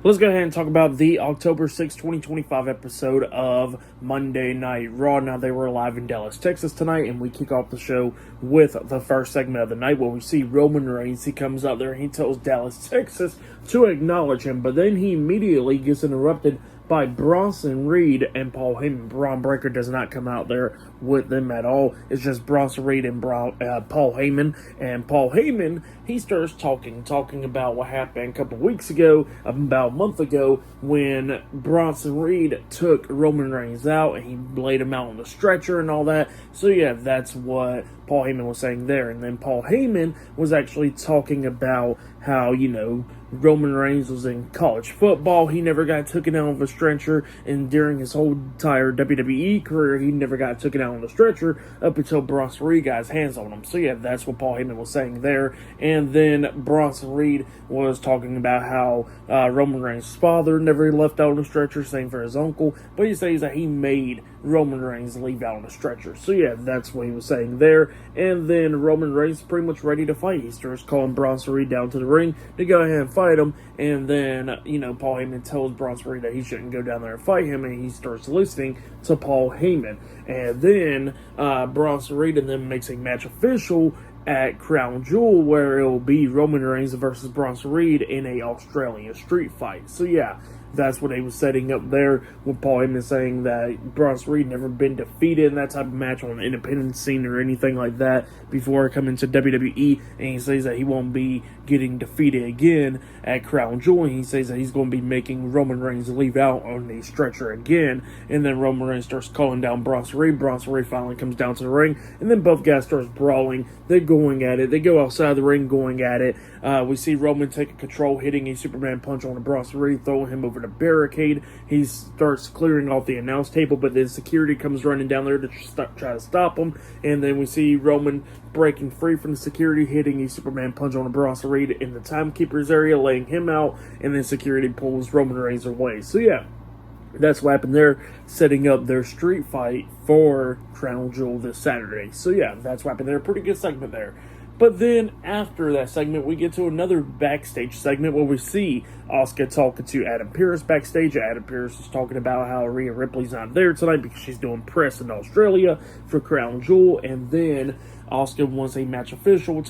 Let's go ahead and talk about the October 6, 2025 episode of Monday Night Raw. Now, they were live in Dallas, Texas tonight, and we kick off the show with the first segment of the night where we see Roman Reigns. He comes out there and he tells Dallas, Texas to acknowledge him, but then he immediately gets interrupted by Bronson Reed and Paul Heyman. Braun Breaker does not come out there with them at all. It's just Bronson Reed and Paul Heyman. And Paul Heyman, he starts talking about what happened a couple weeks ago, about a month ago, when Bronson Reed took Roman Reigns out and he laid him out on the stretcher and all that. So yeah, that's what Paul Heyman was saying there. And then Paul Heyman was actually talking about how, Roman Reigns was in college football. He never got taken out of a stretcher, and during his whole entire WWE career, he never got taken out on the stretcher up until Bronson Reed got his hands on him. So yeah, that's what Paul Heyman was saying there. And then Bronson Reed was talking about how Roman Reigns' father never left out on the stretcher, same for his uncle, but he says that he made Roman Reigns leave out on the stretcher. So yeah, that's what he was saying there. And then Roman Reigns pretty much ready to fight. He starts calling Bronson Reed down to the ring to go ahead and fight him. And then, Paul Heyman tells Bronson Reed that he shouldn't go down there and fight him, and he starts listening to Paul Heyman. And then Bronson Reed and them makes a match official at Crown Jewel, where it will be Roman Reigns versus Bronson Reed in a Australian street fight. So yeah, that's what he was setting up there, with Paul Heyman saying that Bronson Reed never been defeated in that type of match on the independent scene or anything like that before coming to WWE, and he says that he won't be getting defeated again at Crown Jewel, and he says that he's going to be making Roman Reigns leave out on the stretcher again. And then Roman Reigns starts calling down Bronson Reed. Bronson Reed finally comes down to the ring, and then both guys starts brawling. They're going at it. They go outside the ring going at it. We see Roman taking control, hitting a Superman punch on Bronson Reed, throwing him over the barricade. He starts clearing off the announce table, but then security comes running down there to try to stop him. And then we see Roman breaking free from the security, hitting a Superman punch on Bronson Reed in the timekeeper's area, laying him out, and then security pulls Roman Reigns away. So yeah, that's what happened there, setting up their street fight for Crown Jewel this Saturday. So yeah, that's what happened there. Pretty good segment there. But then after that segment, we get to another backstage segment where we see Asuka talking to Adam Pearce backstage. Adam Pearce is talking about how Rhea Ripley's not there tonight because she's doing press in Australia for Crown Jewel. And then Asuka wants a match official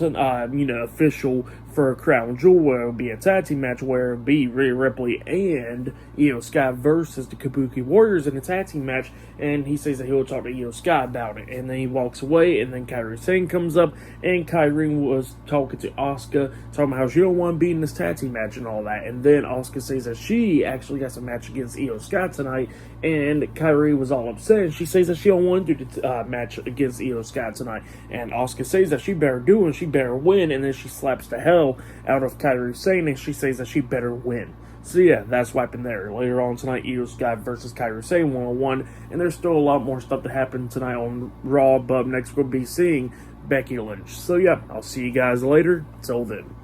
for Crown Jewel, where it will be a tag team match where it will be Rhea Ripley and Io Sky versus the Kabuki Warriors in a tag team match. And he says that he'll talk to Io Sky about it. And then he walks away, and then Kairi Sane comes up, and Kairi was talking to Asuka, talking about how she don't want to be in this tag team match and all that. And then Asuka says that she actually got some match against Io Sky tonight, and Kairi was all upset, and she says that she don't want to do the match against Io Sky tonight. And Asuka says that she better do and she better win, and then she slaps the hell out of Kairi Sane, and she says that she better win. So yeah, that's what happened there. Later on tonight, Io Sky versus Kairi Sane 1-on-1, and there's still a lot more stuff to happen tonight on Raw, but next we'll be seeing Becky Lynch. So yeah, I'll see you guys later. Till then.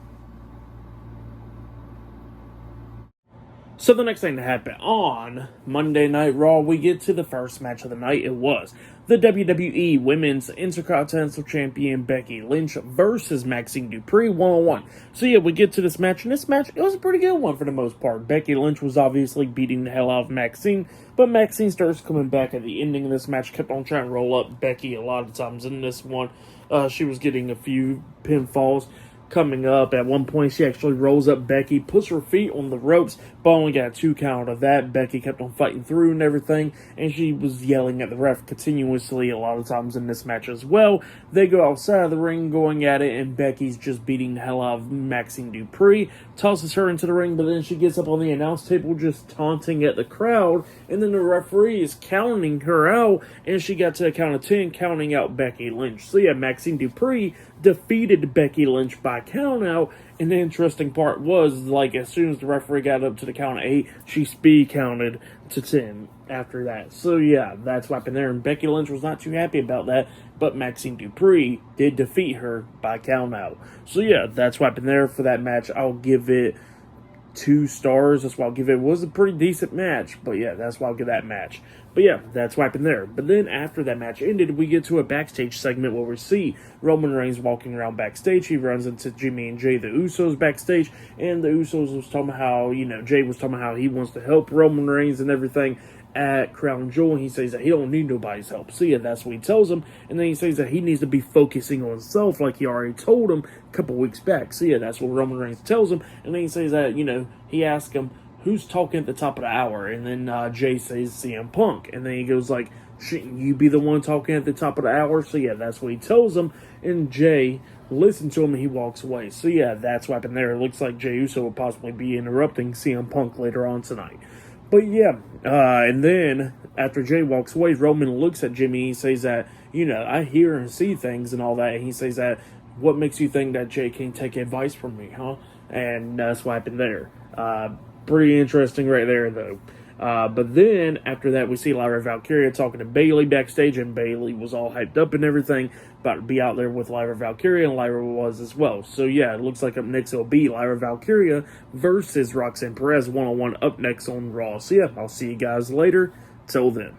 So the next thing to happen on Monday Night Raw, we get to the first match of the night. It was the WWE Women's Intercontinental Champion Becky Lynch versus Maxine Dupree 1-on-1. So yeah, we get to this match, and this match, it was a pretty good one for the most part. Becky Lynch was obviously beating the hell out of Maxine, but Maxine starts coming back at the ending of this match, kept on trying to roll up Becky a lot of times in this one. She was getting a few pinfalls coming up. At one point, she actually rolls up Becky, puts her feet on the ropes, but only got a 2 count of that. Becky kept on fighting through and everything, and she was yelling at the ref continuously a lot of times in this match as well. They go outside of the ring going at it, and Becky's just beating the hell out of Maxine Dupree, tosses her into the ring, but then she gets up on the announce table just taunting at the crowd, and then the referee is counting her out, and she got to a count of 10, counting out Becky Lynch. So yeah, Maxine Dupree defeated Becky Lynch by count out, and the interesting part was, like, as soon as the referee got up to the count of 8, she speed counted to 10 after that. So yeah, that's what happened there, and Becky Lynch was not too happy about that, but Maxine Dupree did defeat her by count out. So yeah, that's what happened there for that match. I'll give it 2 stars. That's why I'll give it. It was a pretty decent match, but yeah, that's why I'll give that match. But yeah, that's what happened there. But then after that match ended, we get to a backstage segment where we see Roman Reigns walking around backstage. He runs into Jimmy and Jay, the Usos, backstage, and the Usos was talking about how, Jay was talking about how he wants to help Roman Reigns and everything at Crown Jewel, and he says that he don't need nobody's help. So yeah, that's what he tells him, and then he says that he needs to be focusing on himself like he already told him a couple weeks back. So yeah, that's what Roman Reigns tells him, and then he says that, he asks him, who's talking at the top of the hour? And then Jay says CM Punk, and then he goes like, shouldn't you be the one talking at the top of the hour? So yeah, that's what he tells him, and Jay listens to him and he walks away. So yeah, that's what happened there. It looks like Jey Uso will possibly be interrupting CM Punk later on tonight. But yeah, and then after Jay walks away, Roman looks at Jimmy. He says that, I hear and see things and all that. And he says that, what makes you think that Jay can't take advice from me, huh? And that's what happened there. Pretty interesting right there, though. But then, after that, we see Lyra Valkyria talking to Bayley backstage, and Bayley was all hyped up and everything, about to be out there with Lyra Valkyria, and Lyra was as well. So yeah, it looks like up next it'll be Lyra Valkyria versus Roxanne Perez, one-on-one up next on Raw. So yeah, I'll see you guys later. Till then.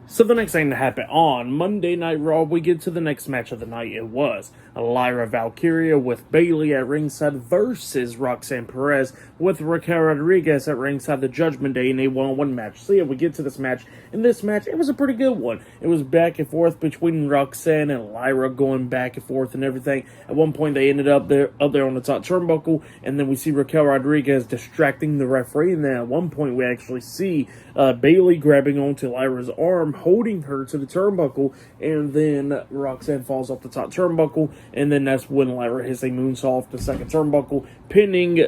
So the next thing to happen on Monday Night Raw, we get to the next match of the night. It was Lyra Valkyria with Bayley at ringside versus Roxanne Perez with Raquel Rodriguez at ringside, the Judgment Day, in a one-on-one match. So yeah, we get to this match. In this match, it was a pretty good one. It was back and forth between Roxanne and Lyra, going back and forth and everything. At one point, they ended up there on the top turnbuckle, and then we see Raquel Rodriguez distracting the referee. And then at one point, we actually see Bayley grabbing onto Lyra's arm, holding her to the turnbuckle, and then Roxanne falls off the top turnbuckle, and then that's when Lyra hits a moonsault off the second turnbuckle, pinning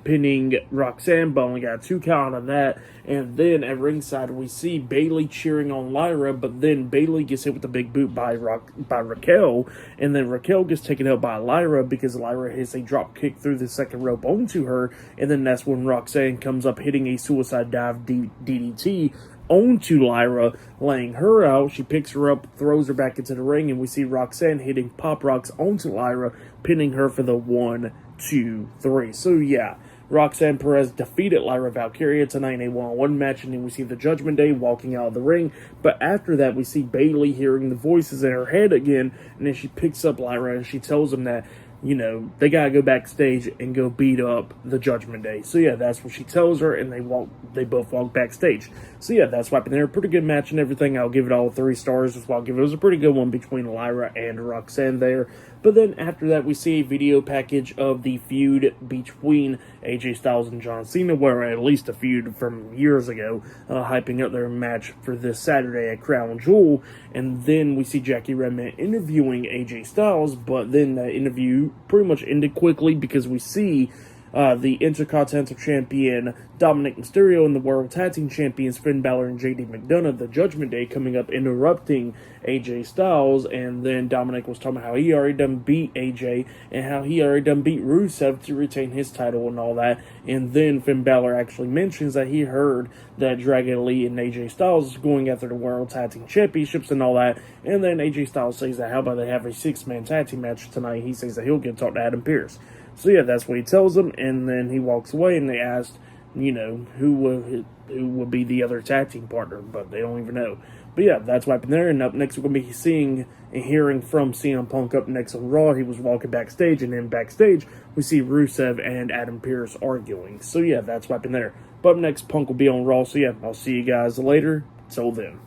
pinning Roxanne, but only got a 2 count on that. And then at ringside, we see Bayley cheering on Lyra, but then Bayley gets hit with a big boot by Raquel, and then Raquel gets taken out by Lyra because Lyra hits a drop kick through the second rope onto her, and then that's when Roxanne comes up hitting a suicide dive DDT onto Lyra, laying her out. She picks her up, throws her back into the ring, and we see Roxanne hitting pop rocks onto Lyra, pinning her for the 1, 2, 3. So yeah, Roxanne Perez defeated Lyra Valkyria tonight in a one-on-one match, and then we see the Judgment Day walking out of the ring. But after that, we see Bayley hearing the voices in her head again, and then she picks up Lyra and she tells them that, they gotta go backstage and go beat up the Judgment Day. So yeah, that's what she tells her, and they both walk backstage. So yeah, that's what happened there. Pretty good match and everything. I'll give it all 3 stars. That's what I'll give it. It was a pretty good one between Lyra and Roxanne there. But then after that, we see a video package of the feud between AJ Styles and John Cena, where at least a feud from years ago, hyping up their match for this Saturday at Crown Jewel. And then we see Jackie Redmond interviewing AJ Styles, but then that interview pretty much ended quickly because we see the Intercontinental Champion Dominic Mysterio and the World Tag Team Champions Finn Balor and JD McDonough, the Judgment Day, coming up interrupting AJ Styles. And then Dominic was talking about how he already done beat AJ and how he already done beat Rusev to retain his title and all that. And then Finn Balor actually mentions that he heard that Dragon Lee and AJ Styles is going after the World Tag Team Championships and all that. And then AJ Styles says that how about they have a 6-man tag team match tonight. He says that he'll get to talk to Adam Pearce. So yeah, that's what he tells them, and then he walks away, and they asked, who would be the other tag team partner, but they don't even know. But yeah, that's what happened there, and up next we're going to be seeing and hearing from CM Punk up next on Raw. He was walking backstage, and then backstage we see Rusev and Adam Pearce arguing. So yeah, that's what happened there. But up next, Punk will be on Raw, so yeah, I'll see you guys later. Till then.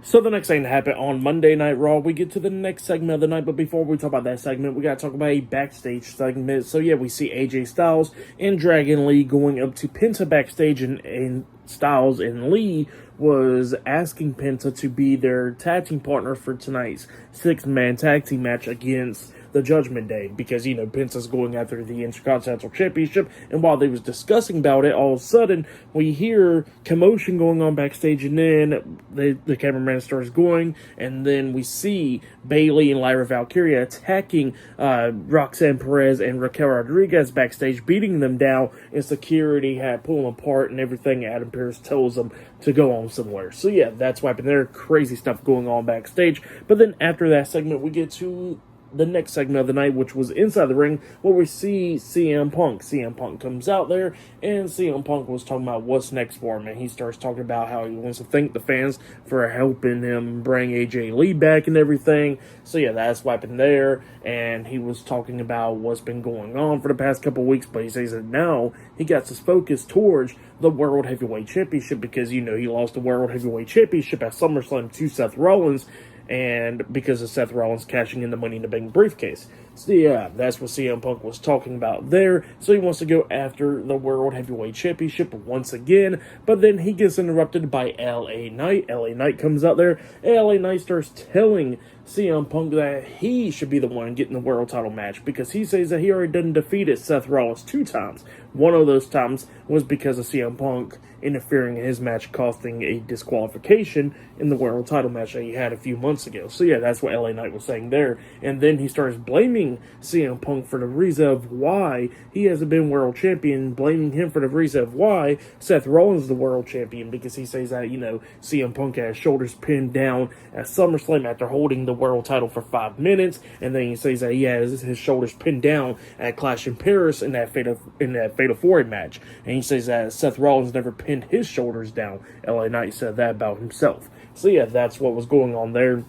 So the next thing to happen on Monday Night Raw, we get to the next segment of the night, but before we talk about that segment, we gotta talk about a backstage segment. So yeah, we see AJ Styles and Dragon Lee going up to Penta backstage, and Styles and Lee was asking Penta to be their tag team partner for tonight's 6-man tag team match against the Judgment Day, because, Penta's going after the Intercontinental Championship, and while they was discussing about it, all of a sudden, we hear commotion going on backstage, and then the cameraman starts going, and then we see Bayley and Lyra Valkyria attacking Roxanne Perez and Raquel Rodriguez backstage, beating them down, and security had pulled them apart and everything. Adam Pearce tells them to go on somewhere. So yeah, that's what happened there. Crazy stuff going on backstage. But then after that segment, we get to the next segment of the night, which was inside the ring, where we see CM Punk. CM Punk comes out there, and CM Punk was talking about what's next for him, and he starts talking about how he wants to thank the fans for helping him bring AJ Lee back and everything. So yeah, that's what happened there, and he was talking about what's been going on for the past couple of weeks, but he says that now he got his focus towards the World Heavyweight Championship, because, he lost the World Heavyweight Championship at SummerSlam to Seth Rollins, and because of Seth Rollins cashing in the Money in the Bank briefcase. So yeah, that's what CM Punk was talking about there. So he wants to go after the World Heavyweight Championship once again, but then he gets interrupted by LA Knight. LA Knight comes out there, and LA Knight starts telling CM Punk that he should be the one getting the world title match, because he says that he already done defeated Seth Rollins 2 times. One of those times was because of CM Punk interfering in his match, costing a disqualification in the world title match that he had a few months ago. So yeah, that's what LA Knight was saying there. And then he starts blaming CM Punk for the reason of why he hasn't been world champion, blaming him for the reason of why Seth Rollins is the world champion, because he says that, CM Punk had his shoulders pinned down at SummerSlam after holding the world title for 5 minutes, and then he says that he has his shoulders pinned down at Clash in Paris in that Fatal 4-Way match, and he says that Seth Rollins never pinned his shoulders down. LA Knight said that about himself. So yeah, that's what was going on there.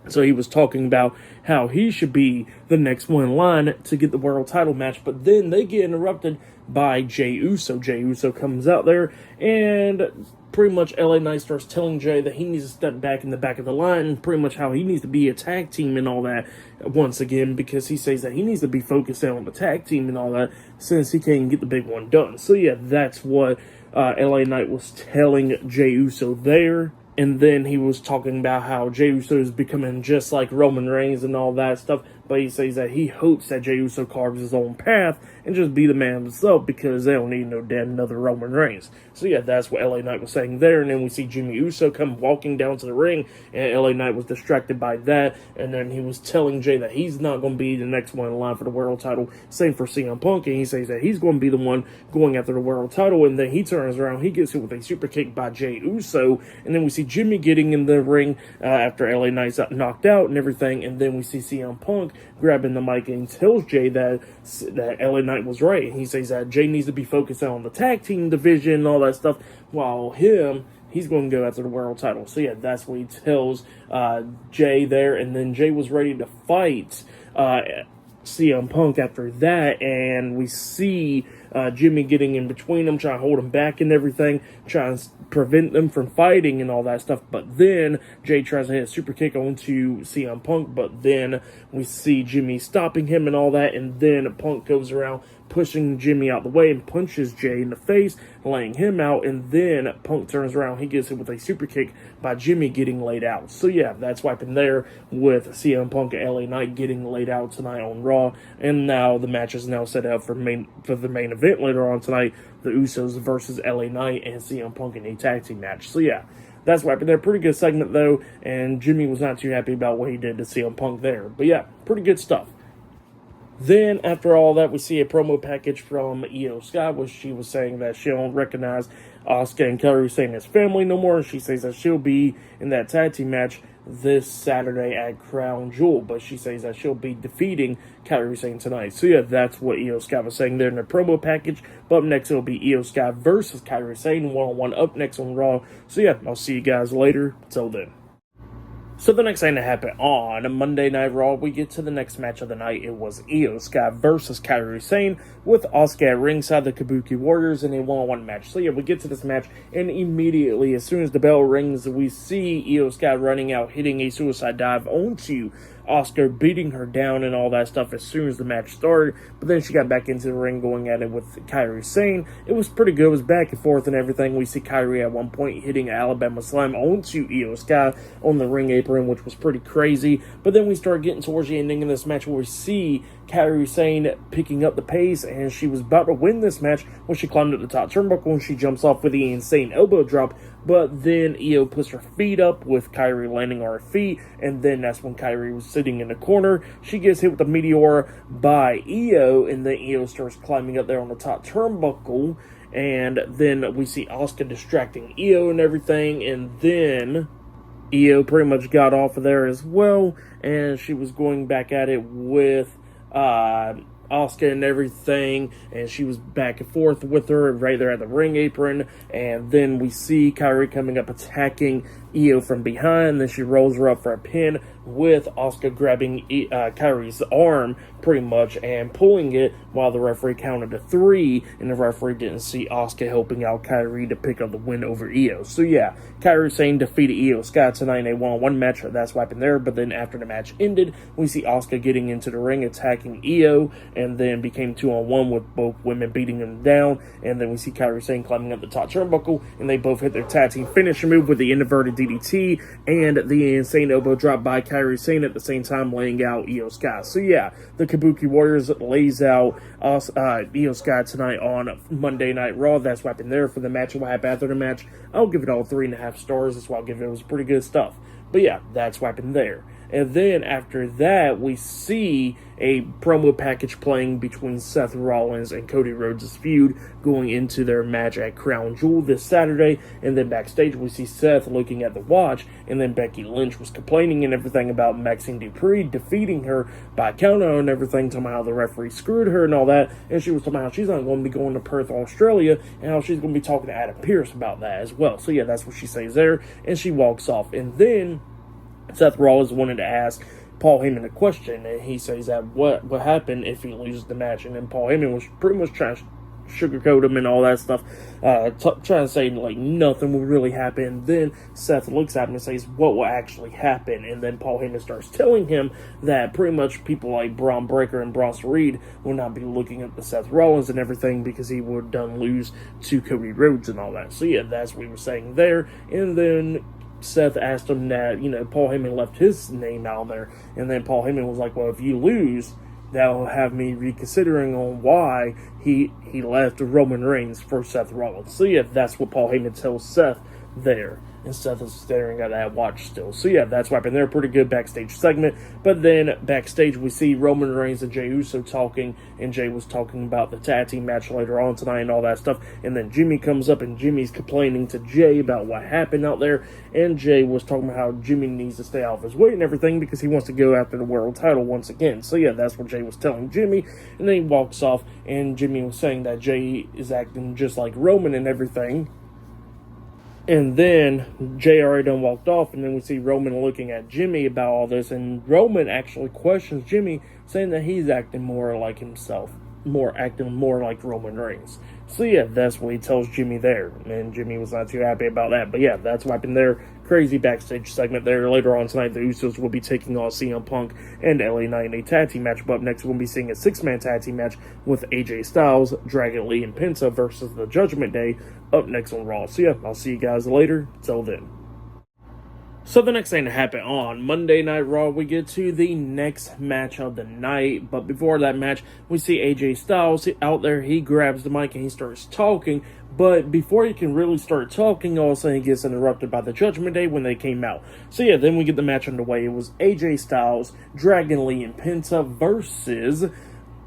So he was talking about how he should be the next one in line to get the world title match, but then they get interrupted by Jey Uso. Jey Uso comes out there, and pretty much LA Knight starts telling Jey that he needs to step back in the back of the line, and pretty much how he needs to be a tag team and all that once again, because he says that he needs to be focused on the tag team and all that, since he can't get the big one done. So yeah, that's what LA Knight was telling Jey Uso there. And then he was talking about how Jey Uso is becoming just like Roman Reigns and all that stuff. But he says that he hopes that Jey Uso carves his own path and just be the man himself, because they don't need no damn another Roman Reigns. So yeah, that's what LA Knight was saying there. And then we see Jimmy Uso come walking down to the ring, and LA Knight was distracted by that. And then he was telling Jey that he's not going to be the next one in line for the world title. Same for CM Punk, and he says that he's going to be the one going after the world title. And then he turns around, he gets hit with a super kick by Jey Uso. And then we see Jimmy getting in the ring after LA Knight's knocked out and everything. And then we see CM Punk grabbing the mic and tells Jey that LA Knight was right. He says that Jey needs to be focused on the tag team division and all that stuff, while he's going to go after the world title. So yeah, that's what he tells Jey there. And then Jey was ready to fight CM Punk after that, and we see Jimmy getting in between them, trying to hold him back and everything, trying to prevent them from fighting and all that stuff. But then Jey tries to hit a super kick onto CM Punk, but then we see Jimmy stopping him and all that, and then Punk goes around pushing Jimmy out the way and punches Jey in the face, laying him out. And then Punk turns around, he gets hit with a super kick by Jimmy getting laid out. So yeah, that's what happened there with CM Punk and LA Knight getting laid out tonight on Raw. And now the match is now set up for the main event later on tonight, the Usos versus LA Knight and CM Punk in a tag team match. So yeah, that's what happened there. Pretty good segment though, and Jimmy was not too happy about what he did to CM Punk there. But yeah, pretty good stuff. Then, after all that, we see a promo package from Io Sky, where she was saying that she don't recognize Asuka and Kairi Sane as family no more. She says that she'll be in that tag team match this Saturday at Crown Jewel, but she says that she'll be defeating Kairi Sane tonight. So yeah, that's what Io Sky was saying there in the promo package. But up next, it'll be Io Sky versus Kairi Sane, one-on-one up next on Raw. So yeah, I'll see you guys later. Till then. So the next thing that happened on Monday Night Raw, we get to the next match of the night. It was Io Sky versus Kairi Sane with Asuka at ringside, the Kabuki Warriors, in a one-on-one match. So yeah, we get to this match, and immediately, as soon as the bell rings, we see Io Sky running out, hitting a suicide dive onto Asuka, beating her down and all that stuff as soon as the match started. But then she got back into the ring going at it with Kairi Sane. It was pretty good. It was back and forth and everything. We see Kairi at one point hitting an Alabama Slam onto Io Sky on the ring apron, which was pretty crazy. But then we start getting towards the ending of this match, where we see Kairi Sane picking up the pace, and she was about to win this match when she climbed up the top turnbuckle and she jumps off with the insane elbow drop. But then Io puts her feet up with Kairi landing on her feet, and then that's when Kairi was sitting in the corner. She gets hit with the Meteor by Io, and then Io starts climbing up there on the top turnbuckle, and then we see Asuka distracting Io and everything, and then Io pretty much got off of there as well, and she was going back at it with Asuka and everything, and she was back and forth with her right there at the ring apron, and then we see Kairi coming up attacking Io from behind, then she rolls her up for a pin with Asuka grabbing Kairi's arm pretty much and pulling it while the referee counted to 3, and the referee didn't see Asuka helping out Kairi to pick up the win over Io. So yeah, Kairi Sane defeated Io Sky tonight, and they won one match. That's what happened there, but then after the match ended, we see Asuka getting into the ring attacking Io, and then became 2-on-1 with both women beating them down, and then we see Kairi Sane climbing up the top turnbuckle, and they both hit their tag team finisher move with the inverted DDT and the insane elbow drop by Kairi Sane at the same time laying out Io Sky. So yeah, the Kabuki Warriors lays out Io Sky tonight on Monday Night Raw. That's what happened there for the match. What happened after the match, I'll give it all 3.5 stars. That's why I'll give it. It was pretty good stuff. But yeah, that's what happened there. And then after that, we see a promo package playing between Seth Rollins and Cody Rhodes' feud going into their match at Crown Jewel this Saturday. And then backstage, we see Seth looking at the watch, and then Becky Lynch was complaining and everything about Maxine Dupree defeating her by counter and everything, talking about how the referee screwed her and all that. And she was talking about how she's not going to be going to Perth, Australia, and how she's going to be talking to Adam Pearce about that as well. So yeah, that's what she says there, and she walks off. And then Seth Rollins wanted to ask Paul Heyman a question, and he says that what happened if he loses the match, and then Paul Heyman was pretty much trying to sugarcoat him and all that stuff, trying to say like nothing will really happen. And then Seth looks at him and says, what will actually happen? And then Paul Heyman starts telling him that pretty much people like Braun Breaker and Bronson Reed will not be looking at the Seth Rollins and everything because he would done lose to Cody Rhodes and all that. So yeah, that's what he was saying there. And then Seth asked him that, Paul Heyman left his name out there, and then Paul Heyman was like, well, if you lose, that'll have me reconsidering on why he left Roman Reigns for Seth Rollins. So yeah, that's what Paul Heyman tells Seth there. And Seth is staring at that watch still. So yeah, that's what happened there. Pretty good backstage segment. But then backstage we see Roman Reigns and Jey Uso talking, and Jey was talking about the tag team match later on tonight and all that stuff. And then Jimmy comes up and Jimmy's complaining to Jey about what happened out there. And Jey was talking about how Jimmy needs to stay out of his way and everything because he wants to go after the world title once again. So yeah, that's what Jey was telling Jimmy. And then he walks off, and Jimmy was saying that Jey is acting just like Roman and everything. And then Jey already done walked off, and then we see Roman looking at Jimmy about all this, and Roman actually questions Jimmy, saying that he's acting more like himself, acting more like Roman Reigns. So yeah, that's what he tells Jimmy there, and Jimmy was not too happy about that. But yeah, that's what happened there. Crazy backstage segment there. Later on tonight, the Usos will be taking on CM Punk and LA Knight in a tag team match. But up next, we'll be seeing a 6-man tag team match with AJ Styles, Dragon Lee, and Penta versus the Judgment Day up next on Raw. So yeah, I'll see you guys later. Till then. So the next thing to happen on Monday Night Raw, we get to the next match of the night. But before that match, we see AJ Styles out there. He grabs the mic and he starts talking. But before he can really start talking, all of a sudden he gets interrupted by the Judgment Day when they came out. So yeah, then we get the match underway. It was AJ Styles, Dragon Lee, and Penta versus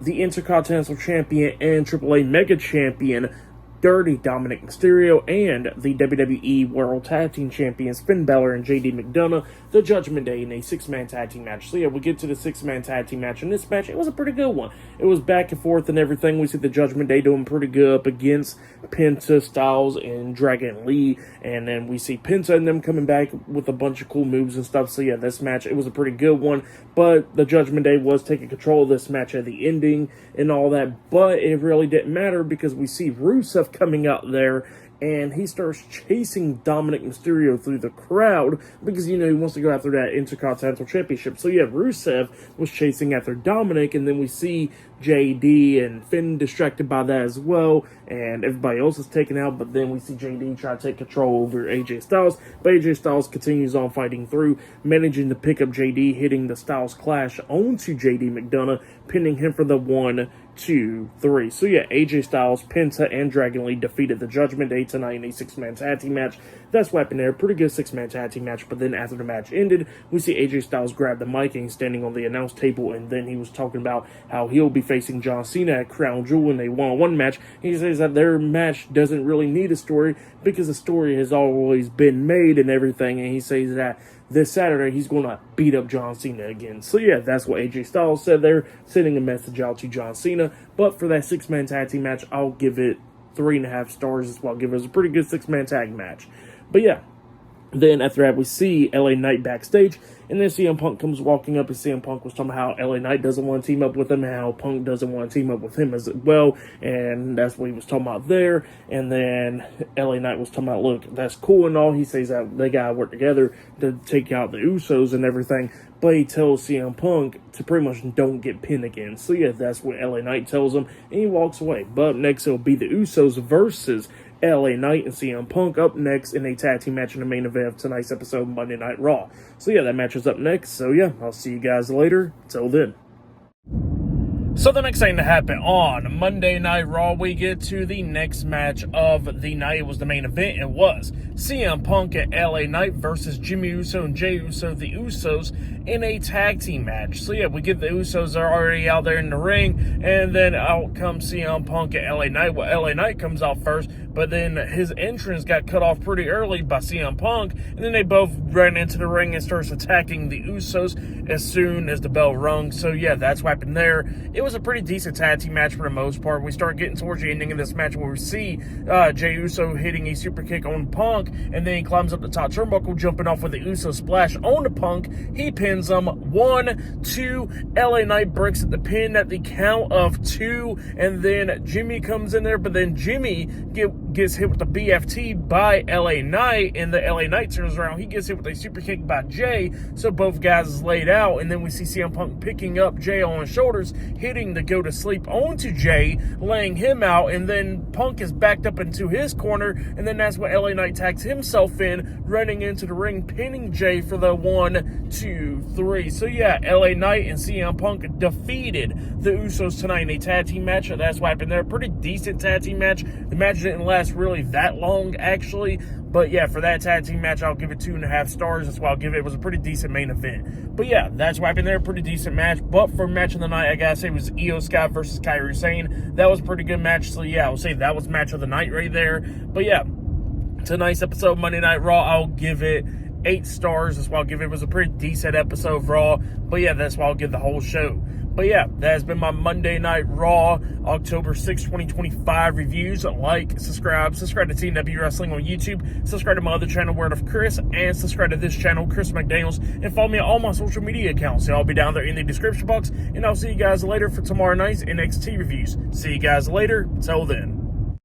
the Intercontinental Champion and AAA Mega Champion, Dirty Dominic Mysterio, and the WWE World Tag Team Champions Finn Balor and JD McDonough, the Judgment Day, in a 6-man tag team match. So yeah, we get to the 6-man tag team match. In this match, it was a pretty good one. It was back and forth and everything. We see the Judgment Day doing pretty good up against Penta, Styles, and Dragon Lee. And then we see Penta and them coming back with a bunch of cool moves and stuff. So yeah, this match, it was a pretty good one. But the Judgment Day was taking control of this match at the ending and all that. But it really didn't matter because we see Rusev coming out there, and he starts chasing Dominic Mysterio through the crowd because, he wants to go after that Intercontinental Championship. So yeah, Rusev was chasing after Dominic, and then we see JD and Finn distracted by that as well, and everybody else is taken out, but then we see JD try to take control over AJ Styles, but AJ Styles continues on fighting through, managing to pick up JD, hitting the Styles Clash onto JD McDonough, pinning him for the 1, 2, 3. So yeah, AJ Styles, Penta, and Dragon Lee defeated the Judgment Day tonight in a 6-man tag team match. That's what happened there. Pretty good 6-man tag team match. But then after the match ended, we see AJ Styles grab the mic and he's standing on the announce table, and then he was talking about how he'll be facing John Cena at Crown Jewel in a one-on-one match. He says that their match doesn't really need a story because the story has always been made and everything, and he says that this Saturday he's going to beat up John Cena again. So yeah, that's what AJ Styles said there, sending a message out to John Cena. But for that 6-man tag team match, I'll give it 3.5 stars as well. I'll give it a pretty good 6-man tag match. But yeah, then after that we see LA Knight backstage, and then CM Punk comes walking up, and CM Punk was talking about how LA Knight doesn't want to team up with him, and how Punk doesn't want to team up with him as well, and that's what he was talking about there. And then LA Knight was talking about, look, that's cool and all. He says that they gotta work together to take out the Usos and everything, but he tells CM Punk to pretty much don't get pinned again. So yeah, that's what LA Knight tells him, and he walks away. But up next, it'll be the Usos versus LA Knight and CM Punk up next in a tag team match in the main event of tonight's episode of Monday Night Raw. So yeah, that match is up next. So yeah, I'll see you guys later. Till then. So the next thing to happen on Monday Night Raw, we get to the next match of the night. It was the main event. It was CM Punk and LA Knight versus Jimmy Uso and Jey Uso, the Usos, in a tag team match. So yeah, we get the Usos are already out there in the ring, and then out comes CM Punk and LA Knight. Well, LA Knight comes out first, but then his entrance got cut off pretty early by CM Punk, and then they both ran into the ring and starts attacking the Usos as soon as the bell rung. So yeah, that's what happened there. It was a pretty decent tag team match for the most part. We start getting towards the ending of this match where we see Jey Uso hitting a super kick on Punk, and then he climbs up the top turnbuckle, jumping off with the Uso splash on the Punk. He pins him. 1, 2. LA Knight breaks at the pin at the count of 2, and then Jimmy comes in there, but then Jimmy gets hit with the BFT by LA Knight, and the LA Knight turns around. He gets hit with a super kick by Jay, so both guys is laid out, and then we see CM Punk picking up Jay on his shoulders, hitting the go to sleep onto Jay, laying him out, and then Punk is backed up into his corner, and then that's when LA Knight tags himself in, running into the ring, pinning Jay for the 1, 2, 3. So yeah, LA Knight and CM Punk defeated the Usos tonight in a tag team match. That's what happened there. Pretty decent tag team match. The match didn't last really that long, actually. But yeah, for that tag team match, I'll give it 2.5 stars. That's why I'll give it. It was a pretty decent main event. But yeah, that's what happened there. Pretty decent match. But for match of the night, I gotta say it was Io Sky versus Kairi Sane. That was a pretty good match. So yeah, I would say that was match of the night right there. But yeah, tonight's episode of Monday Night Raw, I'll give it 8 stars. That's why I'll give it. It was a pretty decent episode of Raw. But yeah, that's why I'll give the whole show. But yeah, that has been my Monday Night Raw, October 6, 2025 reviews. Like, subscribe to TNW Wrestling on YouTube, subscribe to my other channel, Word of Chris, and subscribe to this channel, Chris McDaniels, and follow me on all my social media accounts. I'll be down there in the description box, and I'll see you guys later for tomorrow night's NXT reviews. See you guys later. Till then.